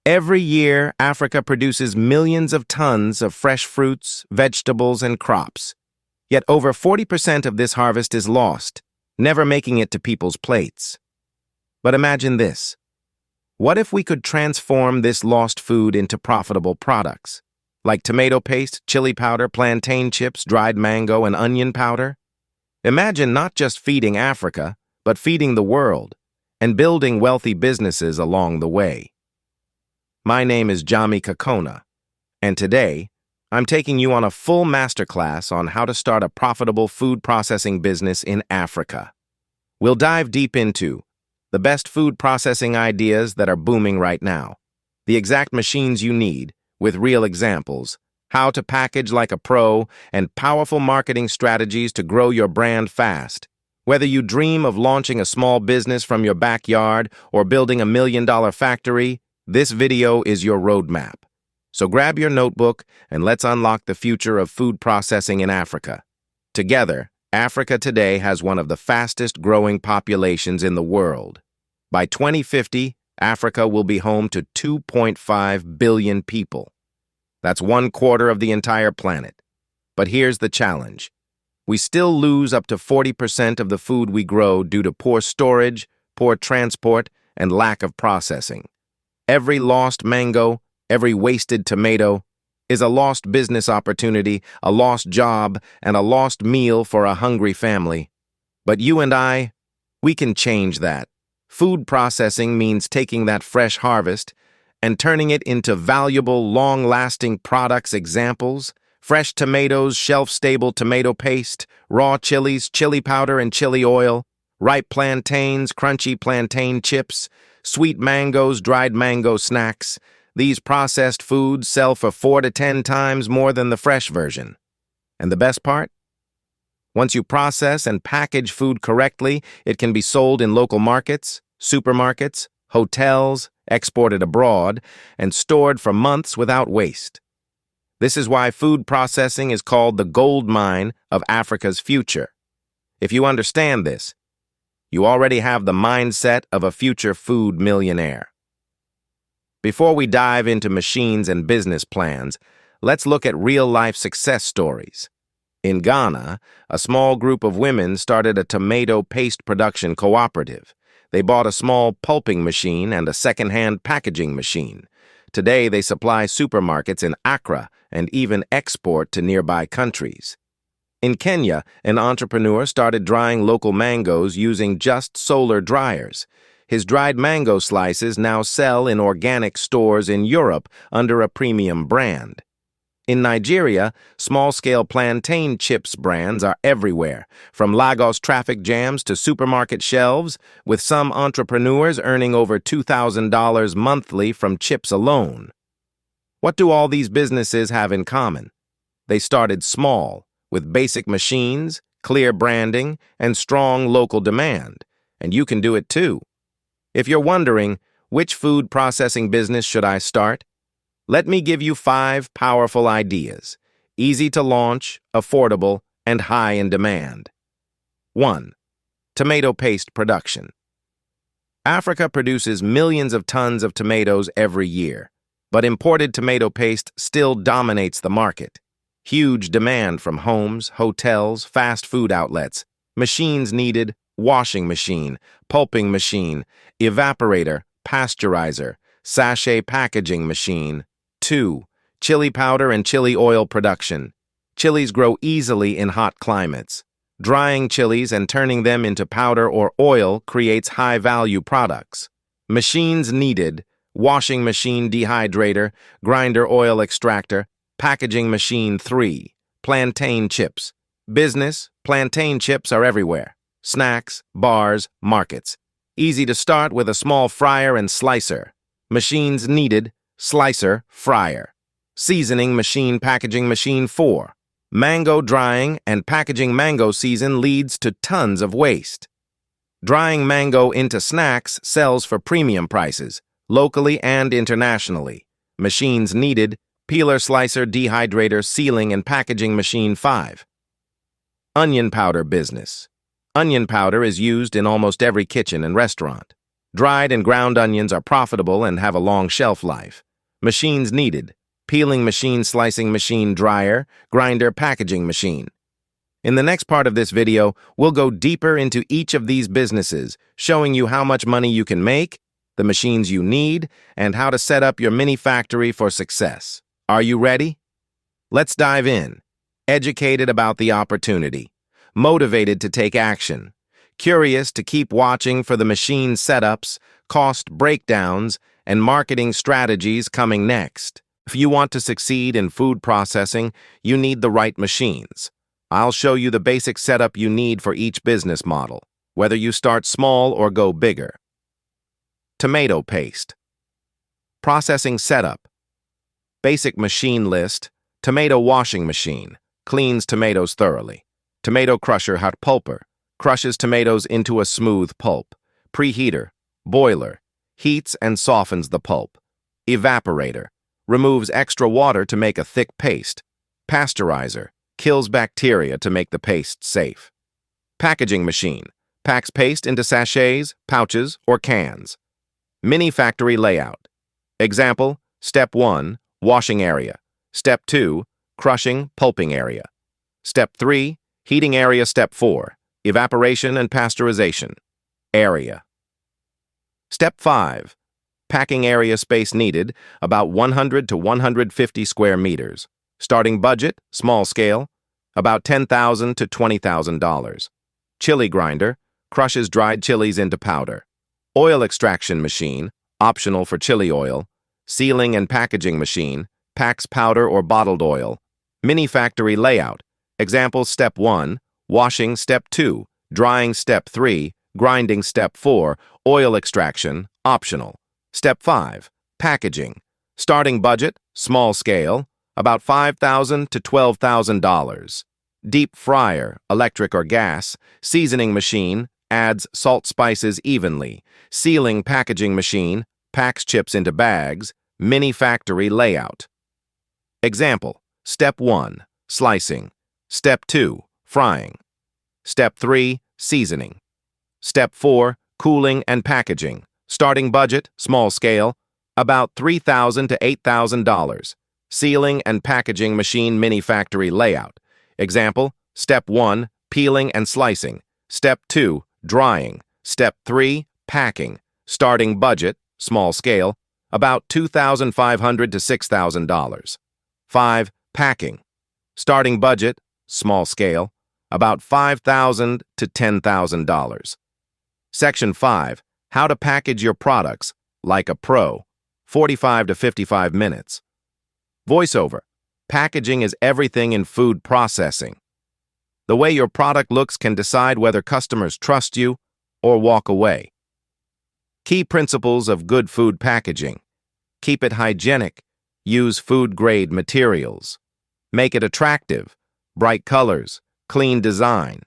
Every year, Africa produces millions of tons of fresh fruits, vegetables, and crops. Yet over 40% of this harvest is lost, never making it to people's plates. But imagine this. What if we could transform this lost food into profitable products, like tomato paste, chili powder, plantain chips, dried mango, and onion powder? Imagine not just feeding Africa, but feeding the world, and building wealthy businesses along the way. My name is Jami Kakona, and today, I'm taking you on a full masterclass on how to start a profitable food processing business in Africa. We'll dive deep into the best food processing ideas that are booming right now, the exact machines you need, with real examples, how to package like a pro, and powerful marketing strategies to grow your brand fast. Whether you dream of launching a small business from your backyard or building a million-dollar factory, this video is your roadmap. So grab your notebook and let's unlock the future of food processing in Africa. Together, Africa today has one of the fastest growing populations in the world. By 2050, Africa will be home to 2.5 billion people. That's 1/4 of the entire planet. But here's the challenge. We still lose up to 40% of the food we grow due to poor storage, poor transport, and lack of processing. Every lost mango, every wasted tomato, is a lost business opportunity, a lost job, and a lost meal for a hungry family. But you and I, we can change that. Food processing means taking that fresh harvest and turning it into valuable, long-lasting products. Examples: fresh tomatoes, shelf-stable tomato paste, raw chilies, chili powder and chili oil, ripe plantains, crunchy plantain chips, sweet mangoes, dried mango snacks. These processed foods sell for 4 to 10 times more than the fresh version. And the best part? Once you process and package food correctly, it can be sold in local markets, supermarkets, hotels, exported abroad, and stored for months without waste. This is why food processing is called the gold mine of Africa's future. If you understand this, you already have the mindset of a future food millionaire. Before we dive into machines and business plans, let's look at real-life success stories. In Ghana, a small group of women started a tomato paste production cooperative. They bought a small pulping machine and a second-hand packaging machine. Today, they supply supermarkets in Accra and even export to nearby countries. In Kenya, an entrepreneur started drying local mangoes using just solar dryers. His dried mango slices now sell in organic stores in Europe under a premium brand. In Nigeria, small-scale plantain chips brands are everywhere, from Lagos traffic jams to supermarket shelves, with some entrepreneurs earning over $2,000 monthly from chips alone. What do all these businesses have in common? They started small, with basic machines, clear branding, and strong local demand. And you can do it too. If you're wondering, which food processing business should I start? Let me give you 5 powerful ideas, easy to launch, affordable, and high in demand. 1. Tomato paste production. Africa produces millions of tons of tomatoes every year, but imported tomato paste still dominates the market. Huge demand from homes, hotels, fast food outlets, machines needed, washing machine, pulping machine, evaporator, pasteurizer, sachet packaging machine. 2. Chili powder and chili oil production. Chilies grow easily in hot climates. Drying chilies and turning them into powder or oil creates high-value products. Machines needed: washing machine dehydrator, grinder oil extractor, packaging machine. 3. Plantain chips. Business: plantain chips are everywhere. Snacks, bars, markets. Easy to start with a small fryer and slicer. Machines needed: slicer, fryer. Seasoning machine, packaging machine. 4. Mango drying and packaging. Mango season leads to tons of waste. Drying mango into snacks sells for premium prices, locally and internationally. Machines needed: peeler, slicer, dehydrator, sealing, and packaging machine. 5. Onion powder business. Onion powder is used in almost every kitchen and restaurant. Dried and ground onions are profitable and have a long shelf life. Machines needed: peeling machine, slicing machine, dryer, grinder, packaging machine. In the next part of this video, we'll go deeper into each of these businesses, showing you how much money you can make, the machines you need, and how to set up your mini factory for success. Are you ready? Let's dive in. Educated about the opportunity, motivated to take action, curious to keep watching for the machine setups, cost breakdowns, and marketing strategies coming next. If you want to succeed in food processing, you need the right machines. I'll show you the basic setup you need for each business model, whether you start small or go bigger. Tomato paste. Processing setup. Basic machine list: tomato washing machine, cleans tomatoes thoroughly. Tomato crusher, hot pulper, crushes tomatoes into a smooth pulp. Preheater, boiler, heats and softens the pulp. Evaporator, removes extra water to make a thick paste. Pasteurizer, kills bacteria to make the paste safe. Packaging machine, packs paste into sachets, pouches, or cans. Mini factory layout. Example: Step 1, washing area. Step 2, crushing, pulping area. Step 3, heating area. Step 4, evaporation and pasteurization. Area. Step 5, packing area. Space needed, about 100 to 150 square meters. Starting budget, small scale, about $10,000 to $20,000. Chili grinder, crushes dried chilies into powder. Oil extraction machine, optional for chili oil. Sealing and packaging machine, packs powder or bottled oil. Mini factory layout. Example: Step 1, washing. Step 2, drying. Step 3, grinding. Step 4, oil extraction, optional. Step 5, packaging. Starting budget, small scale, about $5,000 to $12,000. Deep fryer, electric or gas. Seasoning machine, adds salt, spices evenly. Sealing packaging machine, packs chips into bags. Mini factory layout. Example: Step 1, slicing. Step 2, frying. Step 3, seasoning. Step 4, cooling and packaging. Starting budget, small scale, about $3,000 to $8,000. Sealing and packaging machine. Mini factory layout. Example: Step 1, peeling and slicing. Step 2, drying. Step 3, packing. Starting budget, small scale, about $2,500 to $6,000. 5, packing. Starting budget, small scale, about $5,000 to $10,000. Section 5, how to package your products like a pro. 45 to 55 minutes. Voiceover. Packaging is everything in food processing. The way your product looks can decide whether customers trust you or walk away. Key principles of good food packaging. Keep it hygienic. Use food-grade materials. Make it attractive. Bright colors. Clean design.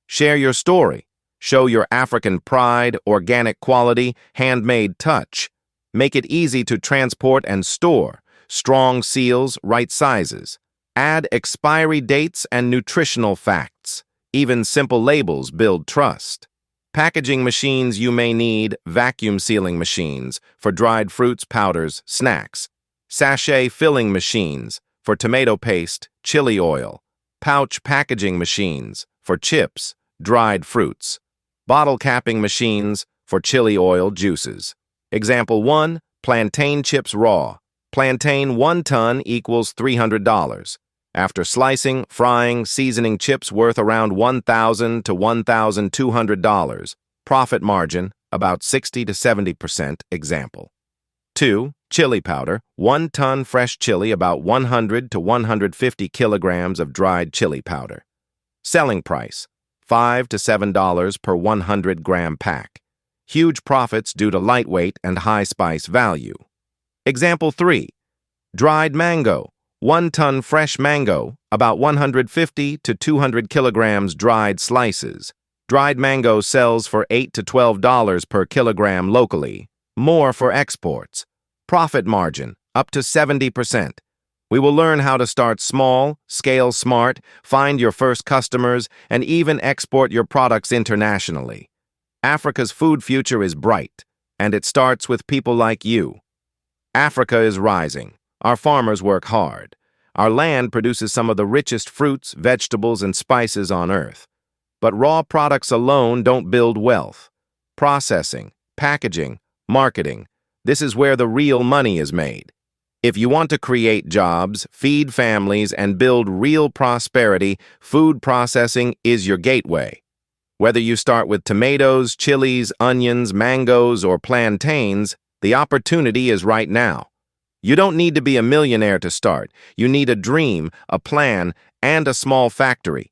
Share your story. Show your African pride, organic quality, handmade touch. Make it easy to transport and store. Strong seals, right sizes. Add expiry dates and nutritional facts. Even simple labels build trust. Packaging machines you may need: vacuum sealing machines for dried fruits, powders, snacks. Sachet filling machines for tomato paste, chili oil. Pouch packaging machines for chips, dried fruits. Bottle capping machines for chili oil, juices. Example 1, plantain chips raw. Plantain 1 ton equals $300. After slicing, frying, seasoning, chips worth around $1,000 to $1,200. Profit margin, about 60 to 70%. Example. 2, chili powder. 1 ton fresh chili, about 100 to 150 kilograms of dried chili powder. Selling price, $5 to $7 per 100-gram pack. Huge profits due to lightweight and high spice value. Example 3, dried mango. 1 ton fresh mango, about 150 to 200 kilograms dried slices. Dried mango sells for $8 to $12 per kilogram locally, more for exports. Profit margin, up to 70%. We will learn how to start small, scale smart, find your first customers, and even export your products internationally. Africa's food future is bright, And it starts with people like you. Africa is rising. Our farmers work hard. Our land produces some of the richest fruits, vegetables, and spices on earth. But raw products alone don't build wealth. Processing, packaging, marketing, this is where the real money is made. If you want to create jobs, feed families, and build real prosperity, food processing is your gateway. Whether you start with tomatoes, chilies, onions, mangoes, or plantains, the opportunity is right now. You don't need to be a millionaire to start. You need a dream, a plan, and a small factory,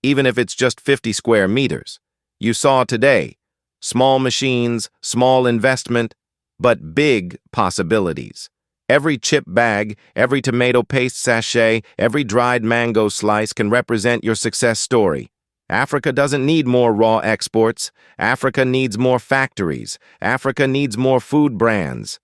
even if it's just 50 square meters. You saw today, small machines, small investment, but big possibilities. Every chip bag, every tomato paste sachet, every dried mango slice can represent your success story. Africa doesn't need more raw exports. Africa needs more factories. Africa needs more food brands.